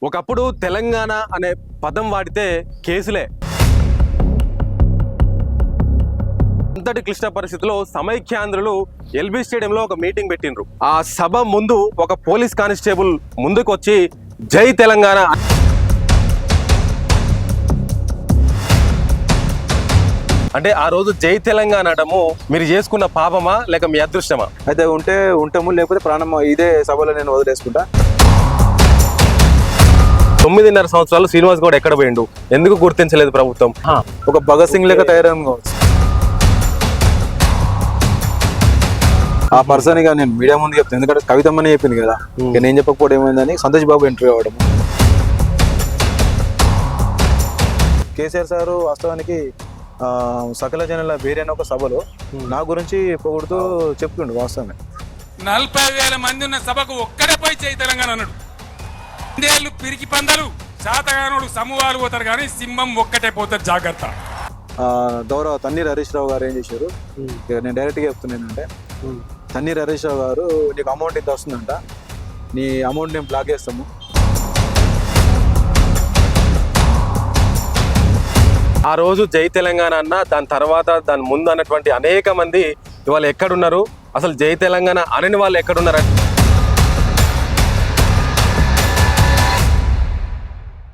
ఒకప్పుడు తెలంగాణ అనే పదం వాడితే కేసులే. అంతటి క్లిష్ట పరిస్థితిలో సమైక్యాంధ్రులు ఎల్బీ స్టేడియంలో ఒక మీటింగ్ పెట్టిండ్రు. ఆ సభ ముందు ఒక పోలీస్ కానిస్టేబుల్ ముందుకు వచ్చి జై తెలంగాణ అంటే ఆ రోజు జై తెలంగాణ అనడము మీరు చేసుకున్న పాపమా లేక మీ అదృష్టమా? అయితే ఉంటాము, లేకపోతే ప్రాణం ఇదే సభలో నేను వదిలేసుకుంటా. 9.5 సంవత్సరాలు శ్రీనివాస్ గౌడ్ ఎక్కడ పోయిండు? ఎందుకు గుర్తించలేదు ప్రభుత్వం? ఒక భగత్ సింగ్ లెక్క తయారని కావచ్చు. ఆ పర్సన్ గా నేను మీడియా ముందు చెప్తాను, ఎందుకంటే కవితమ్మని చెప్పింది కదా, ఇక నేను చెప్పకపోవడం ఏమైందని సంతోష్ బాబు ఇంటర్వ్యూ అవ్వడం. కేసీఆర్ సారు వాస్తవానికి సకల జనుల వేరైన ఒక సభలో నా గురించి పొగుడుతూ చెప్తుండు. వాస్తవమే 40,000 మంది ఉన్న సభకు ఒక్కడే పోయి చేయి తెలంగాణ అన్నాడు. ఇందేళ్ళు పిరికి పందలు శాతగానుడు సమూహాలు పోతారు కానీ సింహం ఒక్కటే పోతారు, జాగ్రత్త. గౌరవ తన్నీర్ హరీష్ రావు గారు ఏం చేశారు, నేను డైరెక్ట్గా చెప్తున్నానంటే, తన్నీర్ హరీష్ రావు గారు నీకు అమౌంట్ ఇంత వస్తుందంట, నీ అమౌంట్ మేము బ్లాక్ చేస్తాము. ఆ రోజు జై తెలంగాణ అన్న దాని తర్వాత దాని ముందు అన్నటువంటి అనేక మంది ఇవాళ ఎక్కడున్నారు? అసలు జై తెలంగాణ అనని వాళ్ళు ఎక్కడున్నారు?